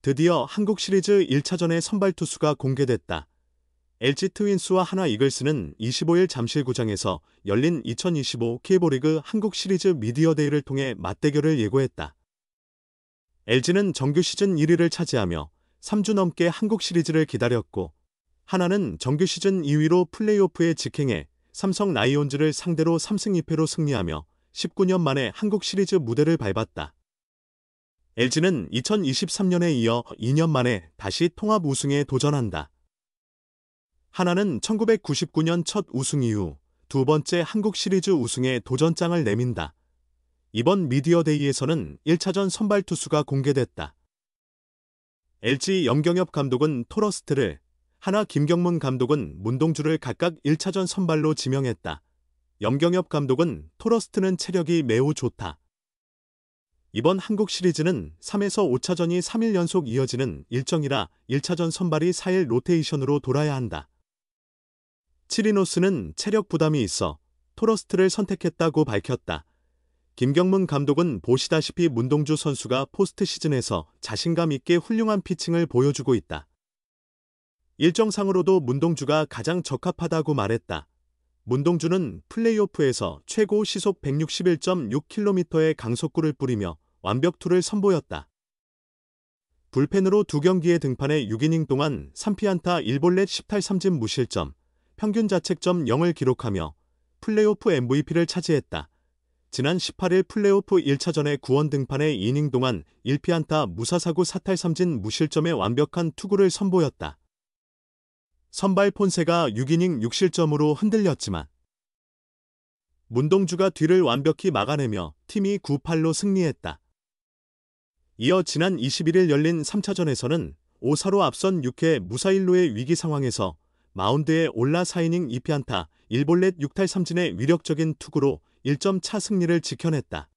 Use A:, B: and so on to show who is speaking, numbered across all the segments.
A: 드디어 한국 시리즈 1차전의 선발 투수가 공개됐다. LG 트윈스와 하나 이글스는 25일 잠실구장에서 열린 2025 K리그 한국 시리즈 미디어데이를 통해 맞대결을 예고했다. LG는 정규 시즌 1위를 차지하며 3주 넘게 한국 시리즈를 기다렸고, 하나는 정규 시즌 2위로 플레이오프에 직행해 삼성 라이온즈를 상대로 3승 2패로 승리하며 19년 만에 한국 시리즈 무대를 밟았다. LG는 2023년에 이어 2년 만에 다시 통합 우승에 도전한다. 하나는 1999년 첫 우승 이후 두 번째 한국 시리즈 우승에 도전장을 내민다. 이번 미디어데이에서는 1차전 선발 투수가 공개됐다. LG 염경엽 감독은 토러스트를, 하나 김경문 감독은 문동주를 각각 1차전 선발로 지명했다. 염경엽 감독은 토러스트는 체력이 매우 좋다. 이번 한국 시리즈는 3에서 5차전이 3일 연속 이어지는 일정이라 1차전 선발이 4일 로테이션으로 돌아야 한다. 치리노스는 체력 부담이 있어 토러스트를 선택했다고 밝혔다. 김경문 감독은 보시다시피 문동주 선수가 포스트 시즌에서 자신감 있게 훌륭한 피칭을 보여주고 있다. 일정상으로도 문동주가 가장 적합하다고 말했다. 문동주는 플레이오프에서 최고 시속 161.6km의 강속구를 뿌리며 완벽투를 선보였다. 불펜으로 2경기에 등판해 6이닝 동안 3피안타 1볼넷 10탈3진 무실점, 평균 자책점 0을 기록하며 플레이오프 MVP를 차지했다. 지난 18일 플레이오프 1차전에 구원 등판해 2이닝 동안 1피안타 무사사구 4탈3진 무실점의 완벽한 투구를 선보였다. 선발 폰세가 6이닝 6실점으로 흔들렸지만 문동주가 뒤를 완벽히 막아내며 팀이 9-8로 승리했다. 이어 지난 21일 열린 3차전에서는 5-4로 앞선 6회 무사일루의 위기 상황에서 마운드에 올라 4이닝 2피안타 1볼넷 6탈3진의 위력적인 투구로 1점 차 승리를 지켜냈다.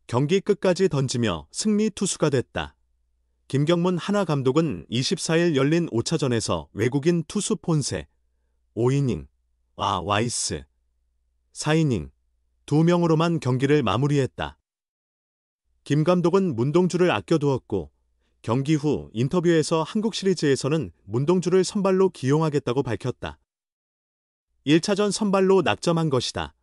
A: 경기 끝까지 던지며 승리 투수가 됐다. 김경문 하나 감독은 24일 열린 5차전에서 외국인 투수 폰세, 5이닝, 와이스, 4이닝, 2명으로만 경기를 마무리했다. 김 감독은 문동주를 아껴두었고, 경기 후 인터뷰에서 한국 시리즈에서는 문동주를 선발로 기용하겠다고 밝혔다. 1차전 선발로 낙점한 것이다.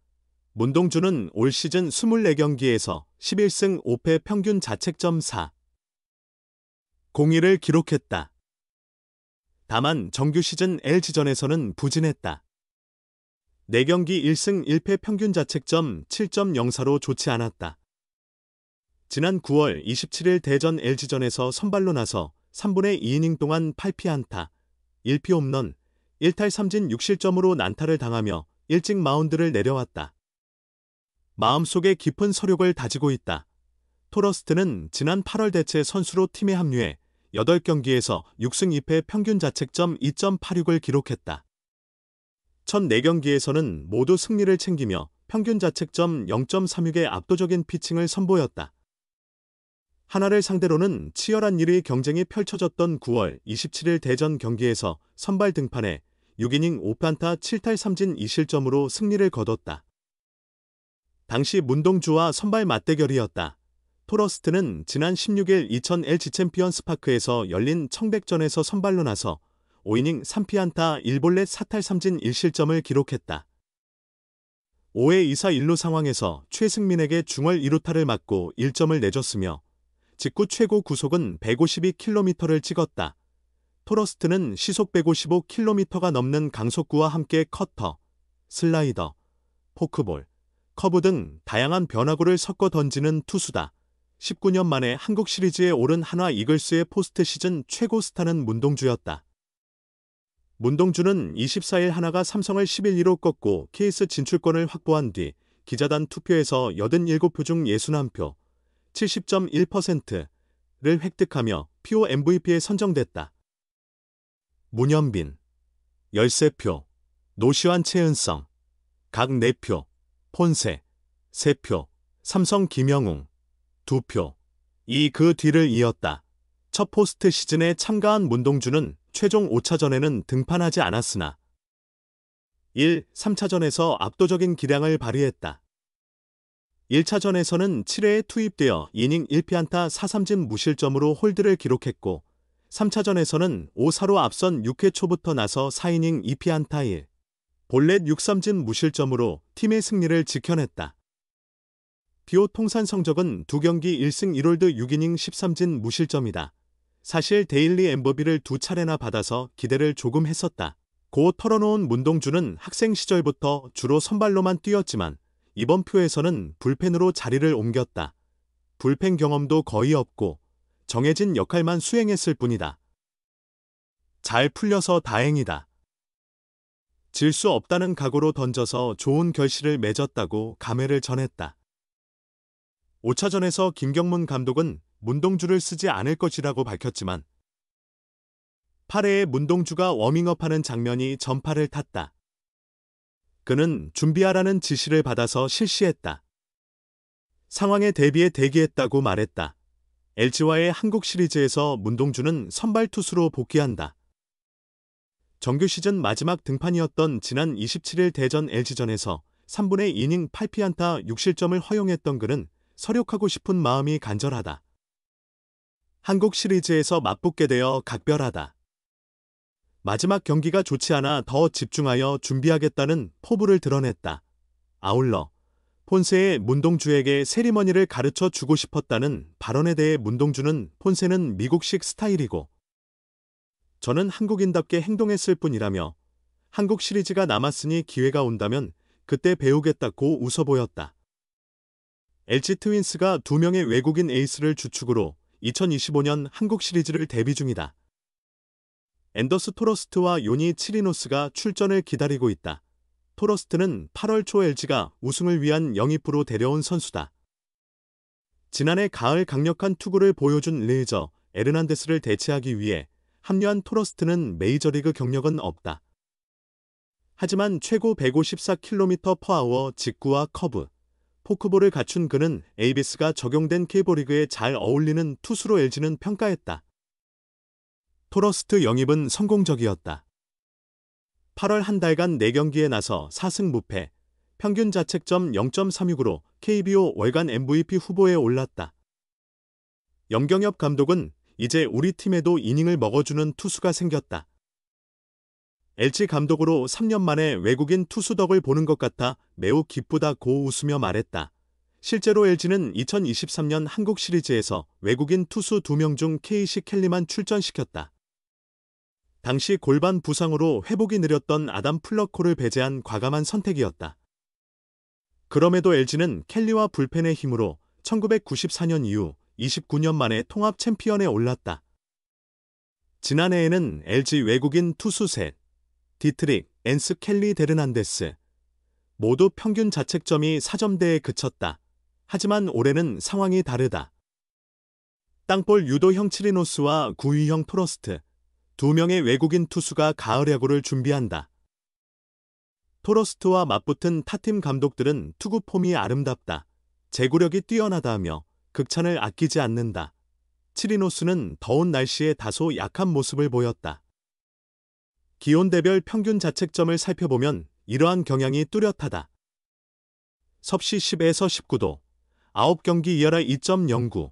A: 문동주는 올 시즌 24경기에서 11승 5패 평균 자책점 4.01을 기록했다. 다만 정규 시즌 LG전에서는 부진했다. 4경기 1승 1패 평균 자책점 7.04로 좋지 않았다. 지난 9월 27일 대전 LG전에서 선발로 나서 3분의 2이닝 동안 8피안타, 1피 홈런, 1탈3진 6실점으로 난타를 당하며 일찍 마운드를 내려왔다. 마음속에 깊은 서력을 다지고 있다. 토러스트는 지난 8월 대체 선수로 팀에 합류해 8경기에서 6승 2패 평균 자책점 2.86을 기록했다. 첫 4경기에서는 모두 승리를 챙기며 평균 자책점 0.36의 압도적인 피칭을 선보였다. 하나를 상대로는 치열한 1위 경쟁이 펼쳐졌던 9월 27일 대전 경기에서 선발 등판해 6이닝 5피안타 7탈3진 2실점으로 승리를 거뒀다. 당시 문동주와 선발 맞대결이었다. 토러스트는 지난 16일 이천 LG 챔피언스파크에서 열린 청백전에서 선발로 나서 5이닝 3피안타 1볼넷 4탈3진 1실점을 기록했다. 5회 2사 1루 상황에서 최승민에게 중얼 2루타를 맞고 1점을 내줬으며 직구 최고 구속은 152km를 찍었다. 토러스트는 시속 155km가 넘는 강속구와 함께 커터, 슬라이더, 포크볼, 커브 등 다양한 변화구를 섞어 던지는 투수다. 19년 만에 한국 시리즈에 오른 하나 이글스의 포스트 시즌 최고 스타는 문동주였다. 문동주는 24일 하나가 삼성을 11-2로 꺾고 케이스 진출권을 확보한 뒤 기자단 투표에서 87표 중 61표, 70.1%를 획득하며 PO MVP에 선정됐다. 문현빈, 13표, 노시환 최은성, 각 4표, 폰세, 3표, 삼성 김영웅, 2표, 그 뒤를 이었다. 첫 포스트 시즌에 참가한 문동주는 최종 5차전에는 등판하지 않았으나 3차전에서 압도적인 기량을 발휘했다. 1차전에서는 7회에 투입되어 이닝 1피안타 4삼진 무실점으로 홀드를 기록했고 3차전에서는 5사로 앞선 6회 초부터 나서 4이닝 2피안타 1, 볼넷 6삼진 무실점으로 팀의 승리를 지켜냈다. 비오 통산 성적은 2경기 1승 1홀드 6이닝 13진 무실점이다. 사실 데일리 엠버비를 2차례나 받아서 기대를 조금 했었다. 고 털어놓은 문동주는 학생 시절부터 주로 선발로만 뛰었지만 이번 표에서는 불펜으로 자리를 옮겼다. 불펜 경험도 거의 없고 정해진 역할만 수행했을 뿐이다. 잘 풀려서 다행이다. 질 수 없다는 각오로 던져서 좋은 결실을 맺었다고 감회를 전했다. 5차전에서 김경문 감독은 문동주를 쓰지 않을 것이라고 밝혔지만 8회에 문동주가 워밍업하는 장면이 전파를 탔다. 그는 준비하라는 지시를 받아서 실시했다. 상황에 대비해 대기했다고 말했다. LG와의 한국 시리즈에서 문동주는 선발 투수로 복귀한다. 정규 시즌 마지막 등판이었던 지난 27일 대전 LG전에서 3분의 2이닝 8피안타 6실점을 허용했던 그는 서력하고 싶은 마음이 간절하다. 한국 시리즈에서 맞붙게 되어 각별하다. 마지막 경기가 좋지 않아 더 집중하여 준비하겠다는 포부를 드러냈다. 아울러 폰세의 문동주에게 세리머니를 가르쳐 주고 싶었다는 발언에 대해 문동주는 폰세는 미국식 스타일이고 저는 한국인답게 행동했을 뿐이라며 한국 시리즈가 남았으니 기회가 온다면 그때 배우겠다고 웃어 보였다. LG 트윈스가 2명의 외국인 에이스를 주축으로 2025년 한국 시리즈를 대비 중이다. 앤더스 토러스트와 요니 치리노스가 출전을 기다리고 있다. 토러스트는 8월 초 LG가 우승을 위한 영입으로 데려온 선수다. 지난해 가을 강력한 투구를 보여준 레이저 에르난데스를 대체하기 위해 합류한 토러스트는 메이저리그 경력은 없다. 하지만 최고 154km/h 직구와 커브, 포크볼을 갖춘 그는 에이비스가 적용된 K리그에 잘 어울리는 투수로 LG는 평가했다. 토러스트 영입은 성공적이었다. 8월 한 달간 4경기에 나서 4승 무패, 평균 자책점 0.36으로 KBO 월간 MVP 후보에 올랐다. 염경엽 감독은 이제 우리 팀에도 이닝을 먹어주는 투수가 생겼다. LG 감독으로 3년 만에 외국인 투수 덕을 보는 것 같아 매우 기쁘다고 웃으며 말했다. 실제로 LG는 2023년 한국 시리즈에서 외국인 투수 2명 중 케이시 켈리만 출전시켰다. 당시 골반 부상으로 회복이 느렸던 아담 플러코를 배제한 과감한 선택이었다. 그럼에도 LG는 켈리와 불펜의 힘으로 1994년 이후 29년 만에 통합 챔피언에 올랐다. 지난해에는 LG 외국인 투수 셋, 디트릭, 앤스 켈리 데르난데스 모두 평균 자책점이 4점대에 그쳤다. 하지만 올해는 상황이 다르다. 땅볼 유도형 치리노스와 구위형 토러스트, 2명의 외국인 투수가 가을 야구를 준비한다. 토러스트와 맞붙은 타팀 감독들은 투구 폼이 아름답다. 제구력이 뛰어나다며 극찬을 아끼지 않는다. 치리노스는 더운 날씨에 다소 약한 모습을 보였다. 기온대별 평균 자책점을 살펴보면 이러한 경향이 뚜렷하다. 섭씨 10에서 19도, 9경기 이하라 2.09,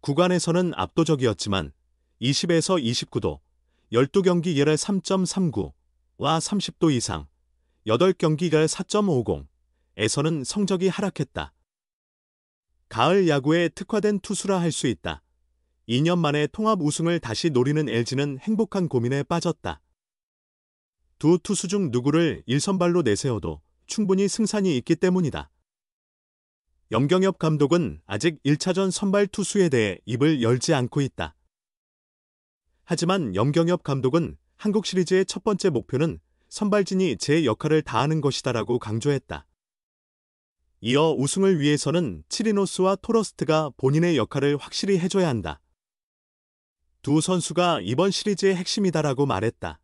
A: 구간에서는 압도적이었지만 20에서 29도, 12경기 이하라 3.39와 30도 이상, 8경기 이하라 4.50에서는 성적이 하락했다. 가을 야구에 특화된 투수라 할 수 있다. 2년 만에 통합 우승을 다시 노리는 LG는 행복한 고민에 빠졌다. 두 투수 중 누구를 1선발로 내세워도 충분히 승산이 있기 때문이다. 염경엽 감독은 아직 1차전 선발 투수에 대해 입을 열지 않고 있다. 하지만 염경엽 감독은 한국 시리즈의 첫 번째 목표는 선발진이 제 역할을 다하는 것이다라고 강조했다. 이어 우승을 위해서는 치리노스와 토러스트가 본인의 역할을 확실히 해줘야 한다. 두 선수가 이번 시리즈의 핵심이다라고 말했다.